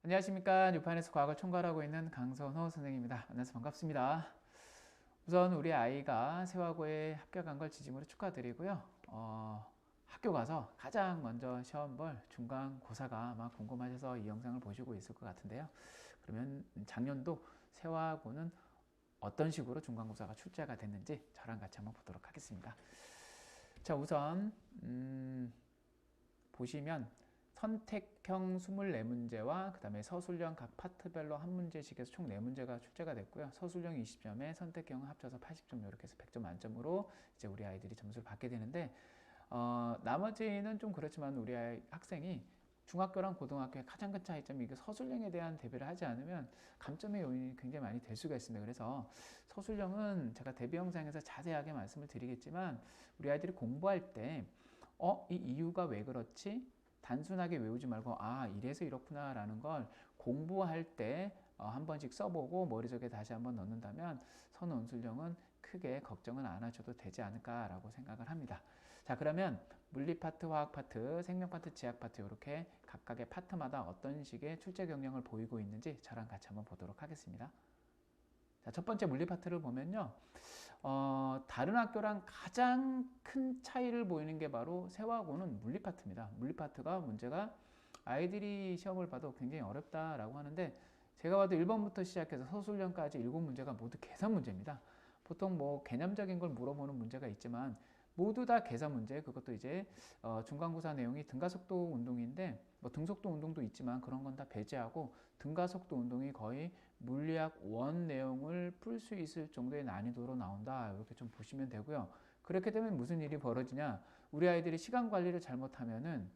안녕하십니까. 뉴판에서 과학을 총괄하고 있는 강선호 선생님입니다. 만나서 반갑습니다. 우선 우리 아이가 세화고에 합격한 걸 진심으로 축하드리고요. 학교 가서 가장 먼저 시험 볼 중간고사가 아마 궁금하셔서 이 영상을 보시고 있을 것 같은데요. 그러면 작년도 세화고는 어떤 식으로 중간고사가 출제가 됐는지 저랑 같이 한번 보도록 하겠습니다. 자, 우선 보시면 선택형 24문제와 그 다음에 서술형 각 파트별로 한 문제씩에서 총 4문제가 출제가 됐고요. 서술형 20점에 선택형 합쳐서 80점 이렇게 해서 100점 만점으로 이제 우리 아이들이 점수를 받게 되는데 나머지는 좀 그렇지만 우리 학생이 중학교랑 고등학교의 가장 큰 차이점이 이게 서술형에 대한 대비를 하지 않으면 감점의 요인이 굉장히 많이 될 수가 있습니다. 그래서 서술형은 제가 대비 영상에서 자세하게 말씀을 드리겠지만 우리 아이들이 공부할 때 이 이유가 왜 그렇지? 단순하게 외우지 말고 이래서 이렇구나 라는 걸 공부할 때 한 번씩 써보고 머릿속에 다시 한번 넣는다면 선원술형은 크게 걱정은 안 하셔도 되지 않을까 라고 생각을 합니다. 자, 그러면 물리 파트, 화학 파트, 생명 파트, 지학 파트 이렇게 각각의 파트마다 어떤 식의 출제 경향을 보이고 있는지 저랑 같이 한번 보도록 하겠습니다. 자, 첫 번째 물리 파트를 보면요. 다른 학교랑 가장 큰 차이를 보이는 게 바로 세화고는 물리 파트입니다. 물리 파트가 문제가 아이들이 시험을 봐도 굉장히 어렵다라고 하는데 제가 봐도 1번부터 시작해서 서술형까지 7문제가 모두 계산 문제입니다. 보통 뭐 개념적인 걸 물어보는 문제가 있지만 모두 다 계산 문제. 그것도 이제 중간고사 내용이 등가속도 운동인데 뭐 등속도 운동도 있지만 그런 건 다 배제하고 등가속도 운동이 거의 물리학 원 내용을 풀 수 있을 정도의 난이도로 나온다. 이렇게 좀 보시면 되고요. 그렇게 되면 무슨 일이 벌어지냐? 우리 아이들이 시간 관리를 잘못하면은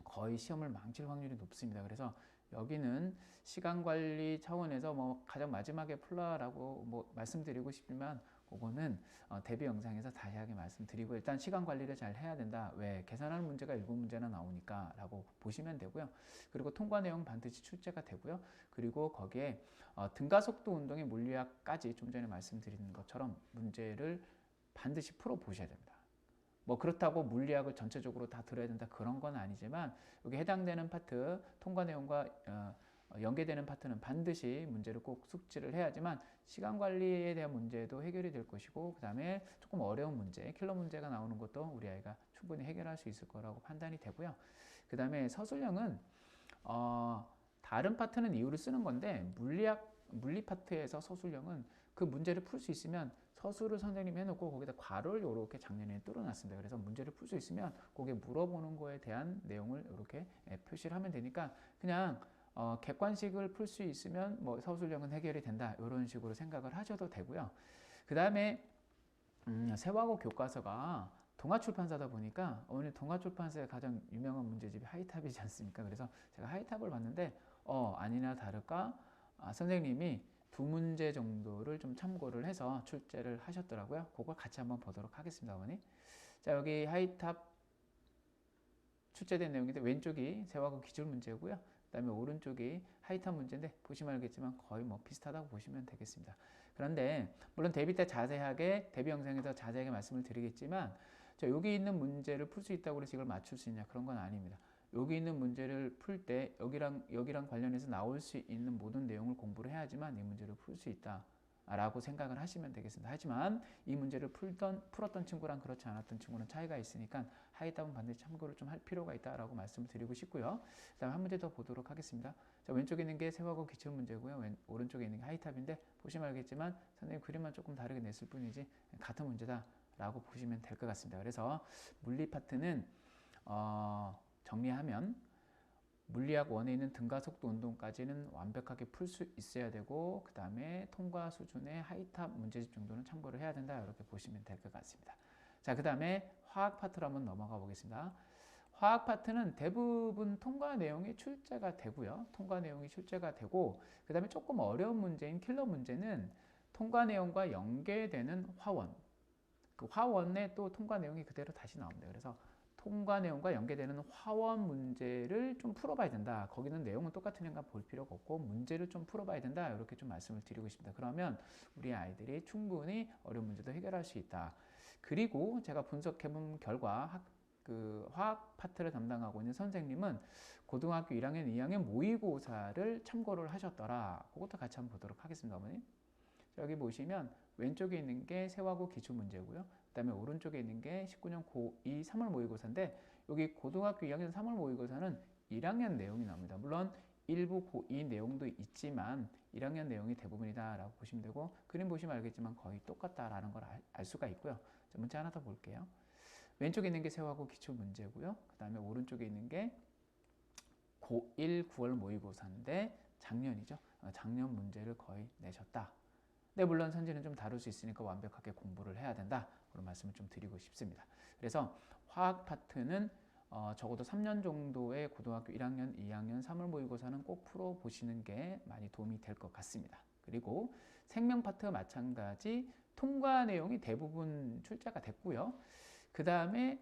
거의 시험을 망칠 확률이 높습니다. 그래서 여기는 시간 관리 차원에서 뭐 가장 마지막에 풀라라고 뭐 말씀드리고 싶지만 그거는 대비 영상에서 자세하게 말씀드리고 일단 시간 관리를 잘 해야 된다. 왜? 계산하는 문제가 7문제나 나오니까 라고 보시면 되고요. 그리고 통과 내용 반드시 출제가 되고요. 그리고 거기에 등가속도 운동의 물리학까지 좀 전에 말씀드린 것처럼 문제를 반드시 풀어 보셔야 됩니다. 뭐 그렇다고 물리학을 전체적으로 다 들어야 된다 그런 건 아니지만 여기 해당되는 파트 통과 내용과 연계되는 파트는 반드시 문제를 꼭 숙지를 해야지만 시간 관리에 대한 문제도 해결이 될 것이고 그 다음에 조금 어려운 문제 킬러 문제가 나오는 것도 우리 아이가 충분히 해결할 수 있을 거라고 판단이 되고요. 그 다음에 서술형은 다른 파트는 이유를 쓰는 건데 물리 파트에서 서술형은 그 문제를 풀 수 있으면 서술을 선생님이 해놓고 거기다 괄호를 이렇게 작년에 뚫어놨습니다. 그래서 문제를 풀 수 있으면 거기에 물어보는 거에 대한 내용을 이렇게 표시를 하면 되니까 그냥 객관식을 풀 수 있으면 뭐 서술형은 해결이 된다 이런 식으로 생각을 하셔도 되고요. 그 다음에 세화고 교과서가 동아출판사다 보니까 오늘 동아출판사의 가장 유명한 문제집이 하이탑이지 않습니까? 그래서 제가 하이탑을 봤는데 아니나 다를까 선생님이 2문제 정도를 좀 참고를 해서 출제를 하셨더라고요. 그걸 같이 한번 보도록 하겠습니다, 어머니. 자, 여기 하이탑 출제된 내용인데 왼쪽이 세화고 기출 문제고요. 그 다음에 오른쪽이 하이탑 문제인데 보시면 알겠지만 거의 뭐 비슷하다고 보시면 되겠습니다. 그런데 물론 대비 때 자세하게 대비 영상에서 자세하게 말씀을 드리겠지만 여기 있는 문제를 풀 수 있다고 해서 이걸 맞출 수 있냐 그런 건 아닙니다. 여기 있는 문제를 풀 때 여기랑 관련해서 나올 수 있는 모든 내용을 공부를 해야지만 이 문제를 풀 수 있다 라고 생각을 하시면 되겠습니다. 하지만 이 문제를 풀었던 친구랑 그렇지 않았던 친구는 차이가 있으니까 하이탑은 반드시 참고를 좀 할 필요가 있다라고 말씀을 드리고 싶고요. 그 다음에 한 문제 더 보도록 하겠습니다. 자, 왼쪽에 있는 게 세화고 기출 문제고요. 오른쪽에 있는 게 하이탑인데 보시면 알겠지만 선생님 그림만 조금 다르게 냈을 뿐이지 같은 문제다 라고 보시면 될 것 같습니다. 그래서 물리 파트는 정리하면 물리학 원에 있는 등가속도 운동까지는 완벽하게 풀 수 있어야 되고 그 다음에 통과 수준의 하이탑 문제집 정도는 참고를 해야 된다 이렇게 보시면 될 것 같습니다. 자, 그 다음에 화학 파트로 한번 넘어가 보겠습니다. 화학 파트는 대부분 통과 내용이 출제가 되고요. 통과 내용이 출제가 되고 그 다음에 조금 어려운 문제인 킬러 문제는 통과 내용과 연계되는 화원 그 화원에 또 통과 내용이 그대로 다시 나옵니다. 그래서 통과 내용과 연계되는 화원 문제를 좀 풀어봐야 된다. 거기는 내용은 똑같으니까 볼 필요가 없고 문제를 좀 풀어봐야 된다. 이렇게 좀 말씀을 드리고 싶습니다. 그러면 우리 아이들이 충분히 어려운 문제도 해결할 수 있다. 그리고 제가 분석해본 결과 그 화학 파트를 담당하고 있는 선생님은 고등학교 1학년, 2학년 모의고사를 참고를 하셨더라. 그것도 같이 한번 보도록 하겠습니다, 어머니. 여기 보시면 왼쪽에 있는 게 세화고 기출문제고요. 그 다음에 오른쪽에 있는 게 19년 고2 3월 모의고사인데 여기 고등학교 2학년 3월 모의고사는 1학년 내용이 나옵니다. 물론 일부 고2 내용도 있지만 1학년 내용이 대부분이다 라고 보시면 되고, 그림 보시면 알겠지만 거의 똑같다라는 걸 알 수가 있고요. 자, 문제 하나 더 볼게요. 왼쪽에 있는 게 세화고 기출문제고요. 그 다음에 오른쪽에 있는 게 고1 9월 모의고사인데 작년이죠. 작년 문제를 거의 내셨다. 네, 물론 선지는 좀 다룰 수 있으니까 완벽하게 공부를 해야 된다. 그런 말씀을 좀 드리고 싶습니다. 그래서 화학 파트는 적어도 3년 정도의 고등학교 1학년, 2학년 3월 모의고사는 꼭 풀어보시는 게 많이 도움이 될 것 같습니다. 그리고 생명 파트 마찬가지 통과 내용이 대부분 출제가 됐고요. 그 다음에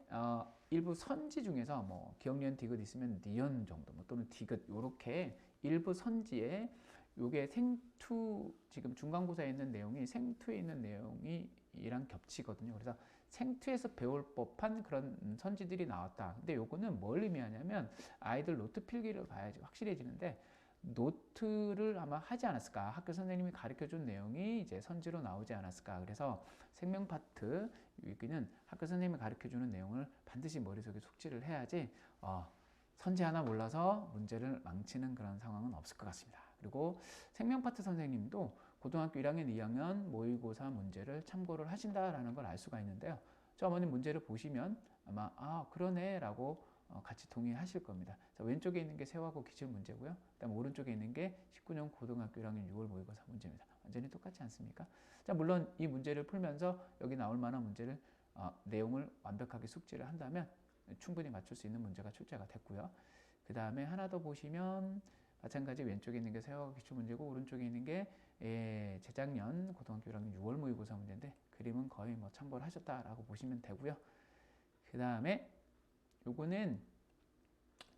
일부 선지 중에서 뭐 기억니은 디귿 있으면 니은 정도 뭐 또는 디귿 이렇게 일부 선지에 요게 생투 지금 중간고사에 있는 내용이 생투에 있는 내용이 이랑 겹치거든요. 그래서 생투에서 배울 법한 그런 선지들이 나왔다. 근데 요거는 뭘 의미하냐면 아이들 노트 필기를 봐야지 확실해지는데 노트를 아마 하지 않았을까. 학교 선생님이 가르쳐 준 내용이 이제 선지로 나오지 않았을까. 그래서 생명 파트 여기는 학교 선생님이 가르쳐 주는 내용을 반드시 머릿속에 숙지를 해야지 선지 하나 몰라서 문제를 망치는 그런 상황은 없을 것 같습니다. 그리고 생명 파트 선생님도 고등학교 1학년, 2학년 모의고사 문제를 참고를 하신다라는 걸 알 수가 있는데요. 저 어머님 문제를 보시면 아마 그러네 라고 같이 동의하실 겁니다. 자, 왼쪽에 있는 게 세화고 기출 문제고요. 그다음 오른쪽에 있는 게 19년 고등학교 1학년 6월 모의고사 문제입니다. 완전히 똑같지 않습니까? 자, 물론 이 문제를 풀면서 여기 나올 만한 문제를 내용을 완벽하게 숙지를 한다면 충분히 맞출 수 있는 문제가 출제가 됐고요. 그 다음에 하나 더 보시면 마찬가지 왼쪽에 있는 게 세화고 기출 문제고 오른쪽에 있는 게 재작년 고등학교 1학년 6월 모의고사 문제인데 그림은 거의 뭐 참고를 하셨다라고 보시면 되고요. 그 다음에 요거는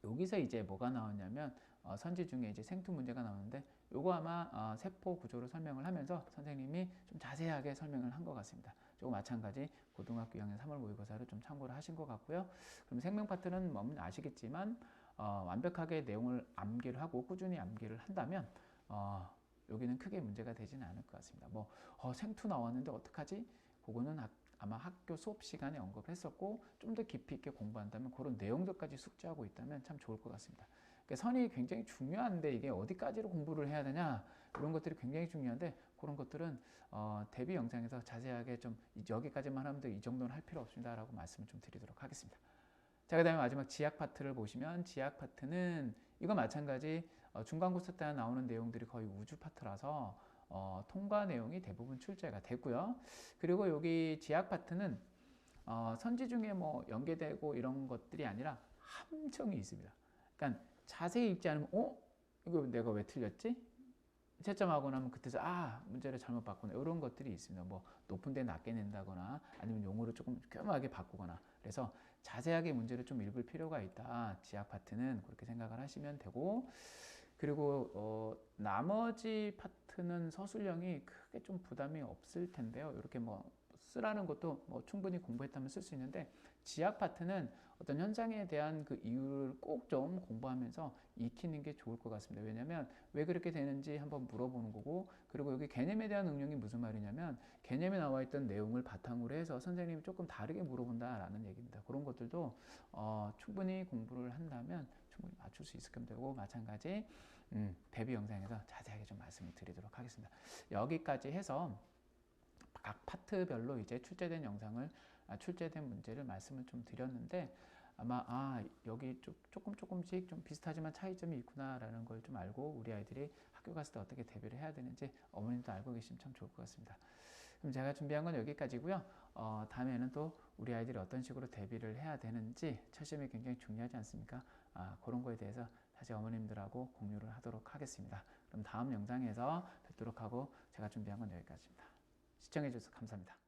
여기서 이제 뭐가 나왔냐면 선지 중에 이제 생투 문제가 나오는데 요거 아마 세포 구조로 설명을 하면서 선생님이 좀 자세하게 설명을 한 것 같습니다. 조금 마찬가지 고등학교 2학년 3월 모의고사를 좀 참고를 하신 것 같고요. 그럼 생명 파트는 뭐 아시겠지만 완벽하게 내용을 암기를 하고 꾸준히 암기를 한다면 여기는 크게 문제가 되지는 않을 것 같습니다. 뭐 생투 나왔는데 어떡하지? 그거는 아마 학교 수업 시간에 언급을 했었고 좀 더 깊이 있게 공부한다면 그런 내용들까지 숙지하고 있다면 참 좋을 것 같습니다. 그러니까 선이 굉장히 중요한데 이게 어디까지로 공부를 해야 되냐 이런 것들이 굉장히 중요한데 그런 것들은 대비 영상에서 자세하게 좀 여기까지만 하면 이 정도는 할 필요 없습니다 라고 말씀을 좀 드리도록 하겠습니다. 자, 그 다음에 마지막 지약 파트를 보시면 지약 파트는 이거 마찬가지 중간고사 때 나오는 내용들이 거의 우주 파트라서 통과 내용이 대부분 출제가 됐고요. 그리고 여기 지약 파트는 선지 중에 뭐 연계되고 이런 것들이 아니라 함정이 있습니다. 그러니까 자세히 읽지 않으면 이거 내가 왜 틀렸지? 채점하고 나면 그때서 문제를 잘못 봤구나 이런 것들이 있습니다. 뭐 높은 데 낮게 낸다거나 아니면 용어를 조금 교묘하게 바꾸거나 그래서 자세하게 문제를 좀 읽을 필요가 있다. 지약 파트는 그렇게 생각을 하시면 되고 그리고 나머지 파트는 서술형이 크게 좀 부담이 없을 텐데요. 이렇게 뭐 쓰라는 것도 뭐 충분히 공부했다면 쓸 수 있는데 지약 파트는 어떤 현상에 대한 그 이유를 꼭 좀 공부하면서 익히는 게 좋을 것 같습니다. 왜냐하면 왜 그렇게 되는지 한번 물어보는 거고 그리고 여기 개념에 대한 응용이 무슨 말이냐면 개념에 나와 있던 내용을 바탕으로 해서 선생님이 조금 다르게 물어본다라는 얘기입니다. 그런 것들도 충분히 공부를 한다면 충분히 맞출 수 있을 겁니다. 그리고 마찬가지 대비 영상에서 자세하게 좀 말씀을 드리도록 하겠습니다. 여기까지 해서 각 파트별로 이제 출제된 영상을 출제된 문제를 말씀을 좀 드렸는데 아마 여기 조금씩 좀 비슷하지만 차이점이 있구나라는 걸 좀 알고 우리 아이들이 학교 갔을 때 어떻게 대비를 해야 되는지 어머님도 알고 계시면 참 좋을 것 같습니다. 그럼 제가 준비한 건 여기까지고요. 다음에는 또 우리 아이들이 어떤 식으로 대비를 해야 되는지 첫 시험이 굉장히 중요하지 않습니까? 그런 거에 대해서 다시 어머님들하고 공유를 하도록 하겠습니다. 그럼 다음 영상에서 뵙도록 하고 제가 준비한 건 여기까지입니다. 시청해 주셔서 감사합니다.